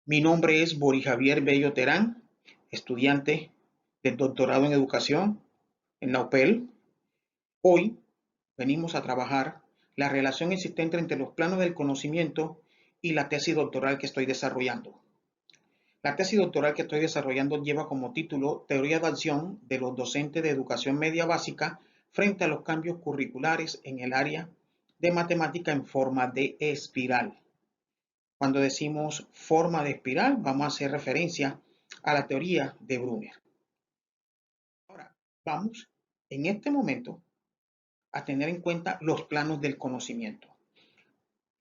Mi nombre es Boris Javier Bello Terán, estudiante del doctorado en educación en la UPEL. Hoy venimos a trabajar la relación existente entre los planos del conocimiento y la tesis doctoral que estoy desarrollando. La tesis doctoral que estoy desarrollando lleva como título Teoría de acción de los docentes de educación media básica frente a los cambios curriculares en el área de matemática en forma de espiral. Cuando decimos forma de espiral, vamos a hacer referencia a la teoría de Brunner. Ahora, vamos en este momento a tener en cuenta los planos del conocimiento.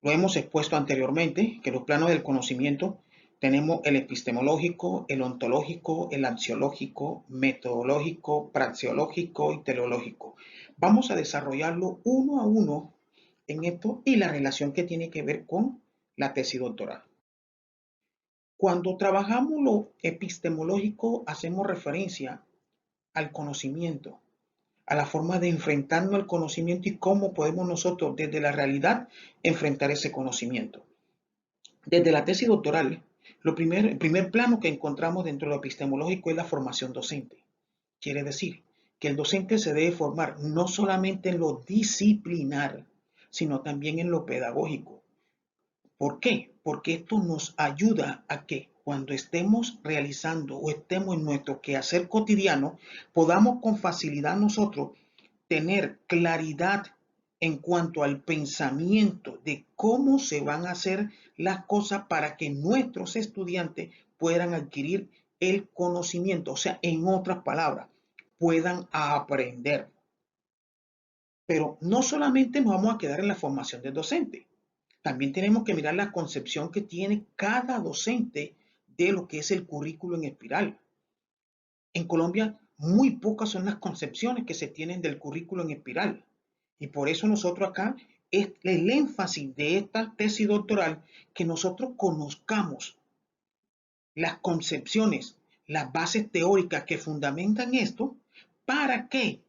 Lo hemos expuesto anteriormente, que los planos del conocimiento tenemos el epistemológico, el ontológico, el axiológico, metodológico, praxeológico y teleológico. Vamos a desarrollarlo uno a uno en esto y la relación que tiene que ver con la tesis doctoral. Cuando trabajamos lo epistemológico, hacemos referencia al conocimiento, a la forma de enfrentarnos al conocimiento y cómo podemos nosotros desde la realidad enfrentar ese conocimiento. Desde la tesis doctoral, el primer plano que encontramos dentro de lo epistemológico es la formación docente. Quiere decir que el docente se debe formar no solamente en lo disciplinar, sino también en lo pedagógico. ¿Por qué? Porque esto nos ayuda a que cuando estemos realizando o estemos en nuestro quehacer cotidiano, podamos con facilidad nosotros tener claridad en cuanto al pensamiento de cómo se van a hacer las cosas para que nuestros estudiantes puedan adquirir el conocimiento, o sea, en otras palabras, puedan aprender. Pero no solamente nos vamos a quedar en la formación del docente, también tenemos que mirar la concepción que tiene cada docente de lo que es el currículo en espiral. En Colombia, muy pocas son las concepciones que se tienen del currículo en espiral. Y por eso nosotros acá es el énfasis de esta tesis doctoral que nosotros conozcamos las concepciones, las bases teóricas que fundamentan esto para que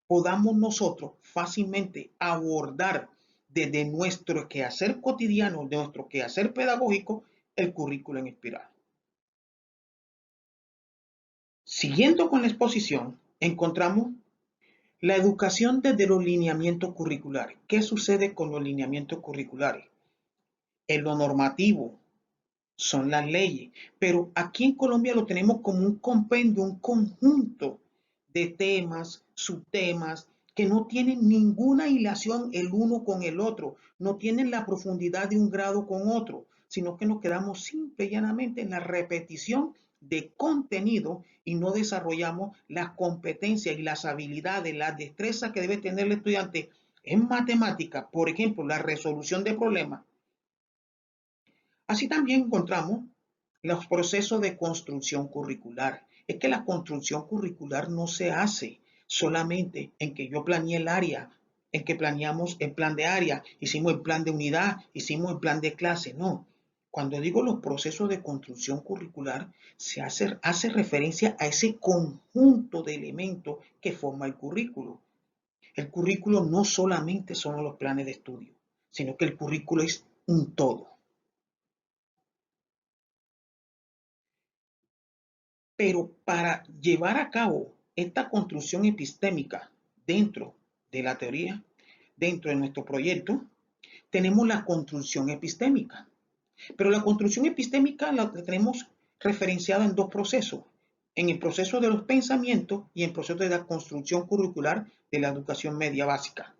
podamos nosotros fácilmente abordar desde nuestro quehacer cotidiano, de nuestro quehacer pedagógico, el currículo en espiral. Siguiendo con la exposición, encontramos la educación desde los lineamientos curriculares. ¿Qué sucede con los lineamientos curriculares? En lo normativo son las leyes, pero aquí en Colombia lo tenemos como un compendio, un conjunto de temas, subtemas, que no tienen ninguna hilación el uno con el otro, no tienen la profundidad de un grado con otro, sino que nos quedamos simple y llanamente en la repetición de contenido y no desarrollamos las competencias y las habilidades, las destrezas que debe tener el estudiante en matemática, por ejemplo, la resolución de problemas. Así también encontramos los procesos de construcción curricular. Es que la construcción curricular no se hace solamente en que yo planeé el área, en que planeamos el plan de área, hicimos el plan de unidad, hicimos el plan de clase. No. Cuando digo los procesos de construcción curricular, se hace referencia a ese conjunto de elementos que forma el currículo. El currículo no solamente son los planes de estudio, sino que el currículo es un todo. Pero para llevar a cabo esta construcción epistémica dentro de la teoría, dentro de nuestro proyecto, tenemos la construcción epistémica. Pero la construcción epistémica la tenemos referenciada en dos procesos, en el proceso de los pensamientos y en el proceso de la construcción curricular de la educación media básica.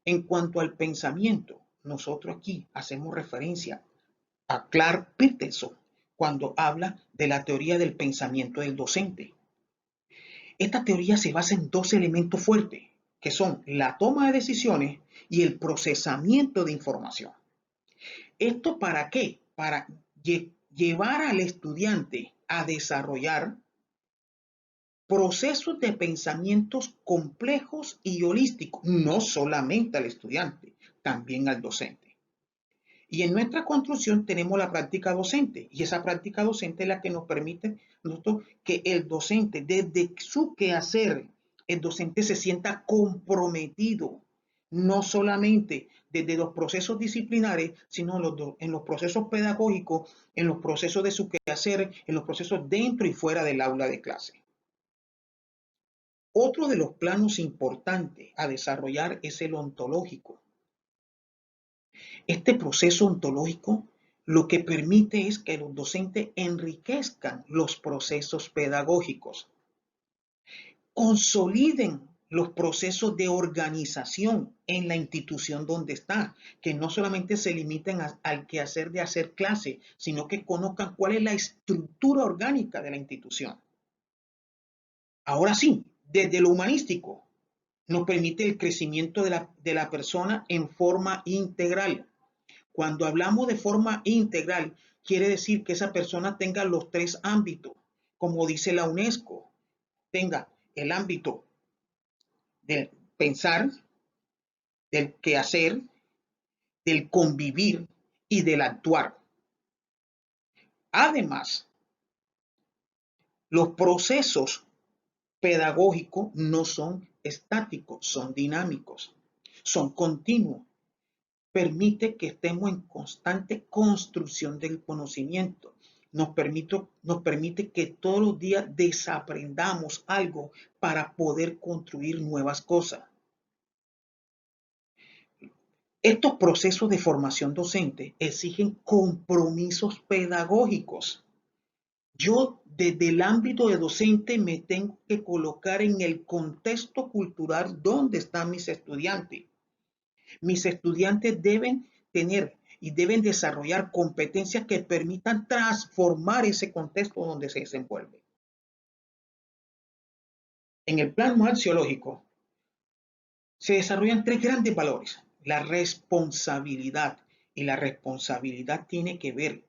En cuanto al pensamiento, nosotros aquí hacemos referencia a Clark Peterson cuando habla de la teoría del pensamiento del docente. Esta teoría se basa en dos elementos fuertes, que son la toma de decisiones y el procesamiento de información. ¿Esto para qué? Para llevar al estudiante a desarrollar procesos de pensamientos complejos y holísticos, no solamente al estudiante, también al docente. Y en nuestra construcción tenemos la práctica docente, y esa práctica docente es la que nos permite nosotros que el docente, desde su quehacer, el docente se sienta comprometido no solamente desde los procesos disciplinares, sino en los procesos pedagógicos, en los procesos de su quehacer, en los procesos dentro y fuera del aula de clase. Otro de los planos importantes a desarrollar es el ontológico. Este proceso ontológico lo que permite es que los docentes enriquezcan los procesos pedagógicos, consoliden los procesos de organización en la institución donde está, que no solamente se limiten al quehacer de hacer clase, sino que conozcan cuál es la estructura orgánica de la institución. Ahora sí, desde lo humanístico, nos permite el crecimiento de la persona en forma integral. Cuando hablamos de forma integral, quiere decir que esa persona tenga los tres ámbitos, como dice la UNESCO, tenga el ámbito del pensar, del quehacer, del convivir y del actuar. Además, los procesos pedagógicos no son estáticos, son dinámicos, son continuos. Permite que estemos en constante construcción del conocimiento. Nos permite que todos los días desaprendamos algo para poder construir nuevas cosas. Estos procesos de formación docente exigen compromisos pedagógicos. Yo desde el ámbito de docente me tengo que colocar en el contexto cultural donde están mis estudiantes. Mis estudiantes deben tener y deben desarrollar competencias que permitan transformar ese contexto donde se desenvuelve. En el plano axiológico se desarrollan tres grandes valores. La responsabilidad. Y la responsabilidad tiene que ver,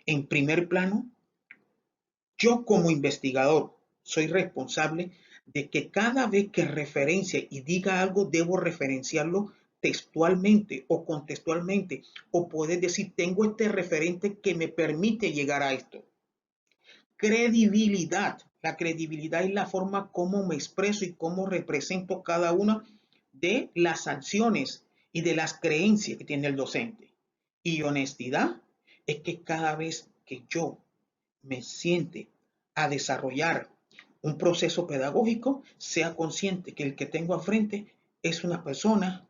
en primer plano, yo como investigador soy responsable de que cada vez que referencie y diga algo, debo referenciarlo textualmente o contextualmente, o poder decir, tengo este referente que me permite llegar a esto. Credibilidad. La credibilidad es la forma como me expreso y cómo represento cada una de las acciones y de las creencias que tiene el docente. Y honestidad es que cada vez que yo me siente a desarrollar un proceso pedagógico, sea consciente que el que tengo al frente es una persona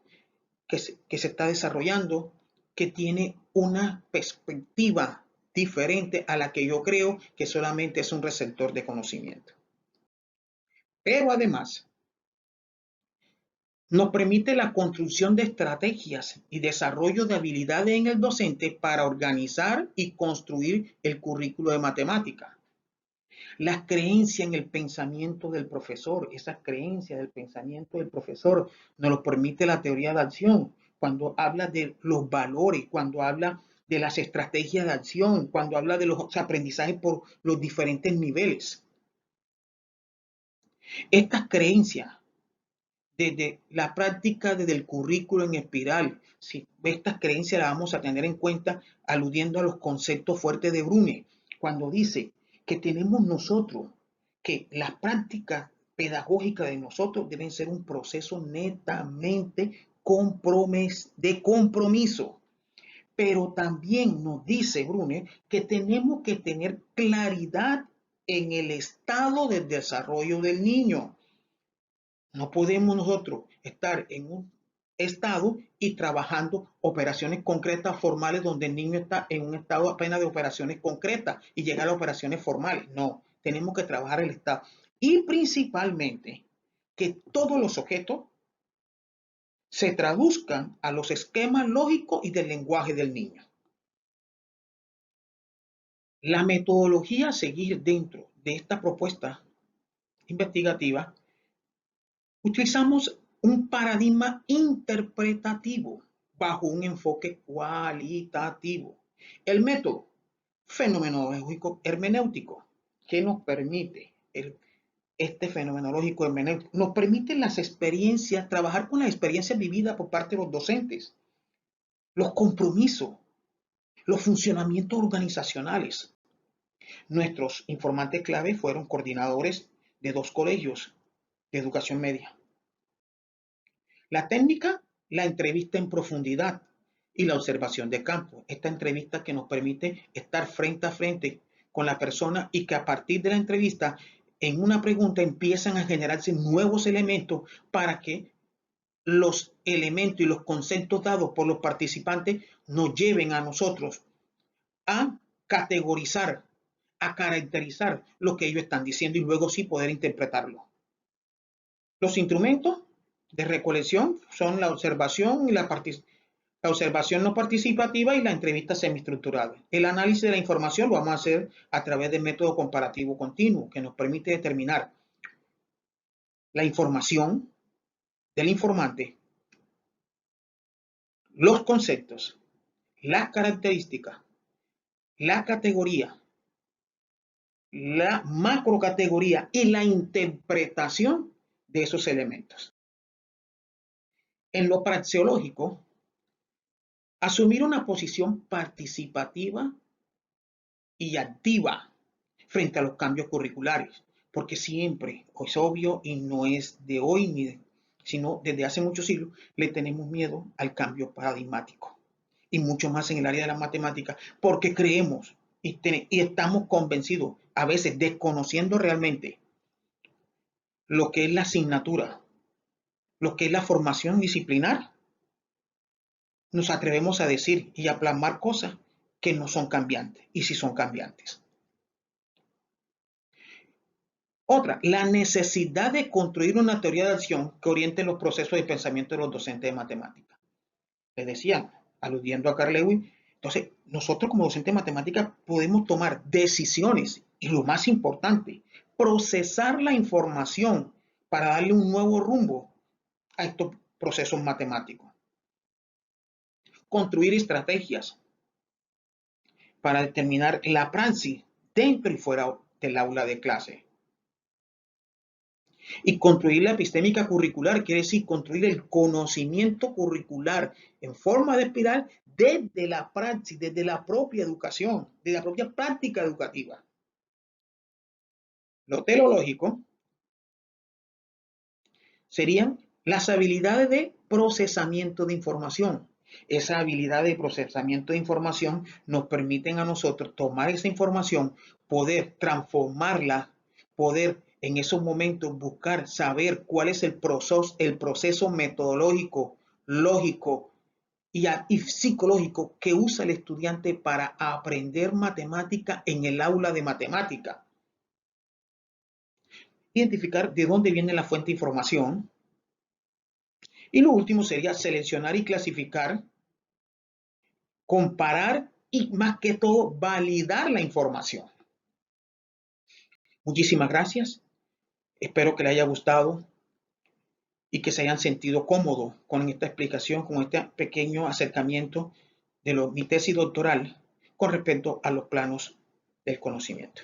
que se está desarrollando, que tiene una perspectiva diferente a la que yo creo que solamente es un receptor de conocimiento. Pero además, nos permite la construcción de estrategias y desarrollo de habilidades en el docente para organizar y construir el currículo de matemática. Las creencias en el pensamiento del profesor, esas creencias del pensamiento del profesor, nos lo permite la teoría de acción, cuando habla de los valores, cuando habla de las estrategias de acción, cuando habla de los aprendizajes por los diferentes niveles. Estas creencias, desde la práctica, desde el currículo en espiral, si estas creencias las vamos a tener en cuenta aludiendo a los conceptos fuertes de Brune, cuando dice que tenemos nosotros, que las prácticas pedagógicas de nosotros deben ser un proceso netamente de compromiso. Pero también nos dice Brune que tenemos que tener claridad en el estado del desarrollo del niño. No podemos nosotros estar en un estado y trabajando operaciones concretas formales donde el niño está en un estado apenas de operaciones concretas y llegar a operaciones formales. No, tenemos que trabajar el estado. Y principalmente que todos los objetos se traduzcan a los esquemas lógicos y del lenguaje del niño. La metodología a seguir dentro de esta propuesta investigativa, utilizamos un paradigma interpretativo bajo un enfoque cualitativo. El método fenomenológico hermenéutico, que nos permite este fenomenológico hermenéutico, nos permite las experiencias, trabajar con las experiencias vividas por parte de los docentes, los compromisos, los funcionamientos organizacionales. Nuestros informantes clave fueron coordinadores de 2 colegios de educación media. La técnica, la entrevista en profundidad y la observación de campo. Esta entrevista que nos permite estar frente a frente con la persona y que a partir de la entrevista, en una pregunta empiezan a generarse nuevos elementos para que los elementos y los conceptos dados por los participantes nos lleven a nosotros a categorizar, a caracterizar lo que ellos están diciendo y luego sí poder interpretarlo. Los instrumentos de recolección son la observación y la observación no participativa y la entrevista semiestructurada. El análisis de la información lo vamos a hacer a través del método comparativo continuo, que nos permite determinar la información del informante, los conceptos, las características, la categoría, la macrocategoría y la interpretación de esos elementos. En lo praxeológico, asumir una posición participativa y activa frente a los cambios curriculares, porque siempre, es obvio y no es de hoy ni sino desde hace muchos siglos, le tenemos miedo al cambio paradigmático y mucho más en el área de la matemática, porque creemos y estamos convencidos, a veces desconociendo realmente lo que es la asignatura, lo que es la formación disciplinar, nos atrevemos a decir y a plasmar cosas que no son cambiantes y sí son cambiantes. Otra, la necesidad de construir una teoría de acción que oriente los procesos de pensamiento de los docentes de matemáticas. Les decía, aludiendo a Carl Lewis, entonces nosotros como docentes de matemáticas podemos tomar decisiones y lo más importante, procesar la información para darle un nuevo rumbo a estos procesos matemáticos. Construir estrategias para determinar la praxis dentro y fuera del aula de clase. Y construir la epistémica curricular quiere decir construir el conocimiento curricular en forma de espiral desde la praxis, desde la propia educación, desde la propia práctica educativa. Lo teleológico serían las habilidades de procesamiento de información. Esa habilidad de procesamiento de información nos permiten a nosotros tomar esa información, poder transformarla, poder en esos momentos buscar, saber cuál es el proceso metodológico, lógico y psicológico que usa el estudiante para aprender matemática en el aula de matemática. Identificar de dónde viene la fuente de información. Y lo último sería seleccionar y clasificar, comparar y más que todo validar la información. Muchísimas gracias. Espero que les haya gustado y que se hayan sentido cómodos con esta explicación, con este pequeño acercamiento de mi tesis doctoral con respecto a los planos del conocimiento.